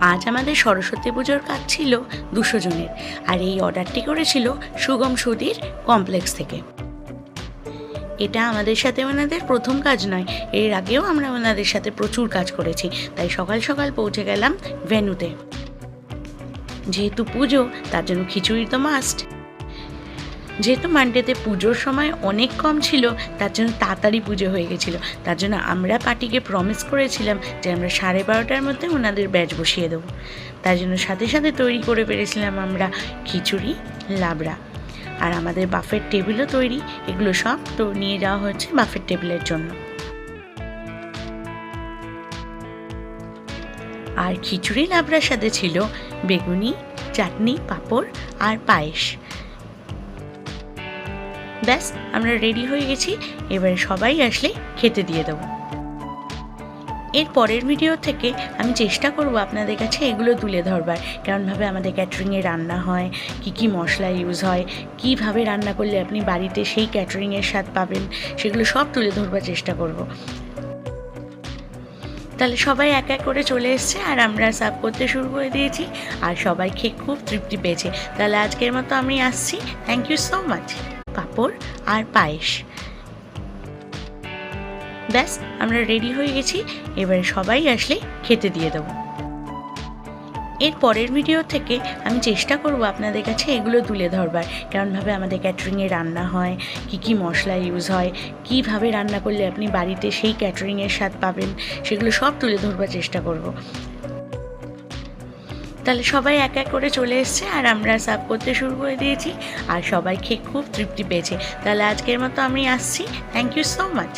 আজ আমাদের সরস্বতী পুজোর কাজ ছিল 200 জনের, আর এই অর্ডারটি করেছিল সুগম সুধীর কমপ্লেক্স থেকে। এটা আমাদের সাথে ওনাদের প্রথম কাজ নয়, এর আগেও আমরা ওনাদের সাথে প্রচুর কাজ করেছি। তাই সকাল সকাল পৌঁছে গেলাম ভেন্যুতে। যেহেতু পুজো, তার জন্য খিচুড়ি তো মাস্ট। যেহেতু মানডেতে পুজোর সময় অনেক কম ছিল, তার জন্য তাড়াতাড়ি পুজো হয়ে গেছিলো। তার জন্য আমরা পার্টিকে প্রমিস করেছিলাম যে আমরা 12:30টার মধ্যে ওনাদের ব্যাচ বসিয়ে দেবো। তার জন্য সাথে সাথে তৈরি করে পেরেছিলাম আমরা খিচুড়ি, লাবড়া, আর আমাদের বাফেট টেবিলও তৈরি। এগুলো সব তো নিয়ে যাওয়া হচ্ছে বাফেট টেবিলের জন্য। আর খিচুড়ি লাবড়ার সাথে ছিল বেগুনি, চাটনি, পাঁপড় আর পায়েস। ব্যাস, আমরা রেডি হয়ে গেছি। এবারে সবাই আসলে খেতে দিয়ে দেবো। এর পরের ভিডিও থেকে আমি চেষ্টা করব আপনাদের কাছে এগুলো তুলে ধরবার, কেমনভাবে আমাদের ক্যাটারিংয়ে রান্না হয়, কি মশলা ইউজ হয়, কিভাবে রান্না করলে আপনি বাড়িতে সেই ক্যাটারিংয়ের স্বাদ পাবেন, সেগুলো সব তুলে ধরবার চেষ্টা করব। তাহলে সবাই এক এক করে চলে এসছে, আর আমরা সার্ভ করতে শুরু করে দিয়েছি, আর সবাই খেয়ে খুব তৃপ্তি পেয়েছে। তাহলে আজকের মতো আমি আসছি। Thank you so much. পাঁপড় আর পায়েস। ব্যাস, আমরা রেডি হয়ে গেছি। এবারে সবাই আসলে খেতে দিয়ে দেবো। এর পরের ভিডিও থেকে আমি চেষ্টা করব আপনাদের কাছে এগুলো তুলে ধরবার, কেমনভাবে আমাদের ক্যাটারিংয়ে রান্না হয়, কি মশলা ইউজ হয়, কিভাবে রান্না করলে আপনি বাড়িতে সেই ক্যাটারিংয়ের স্বাদ পাবেন, সেগুলো সব তুলে ধরবার চেষ্টা করব। তাহলে সবাই এক এক করে চলে এসছে, আর আমরা সার্ভ করতে শুরু করে দিয়েছি, আর সবাই খেয়ে খুব তৃপ্তি পেয়েছে। তাহলে আজকের মতো আমি আসছি। Thank you so much.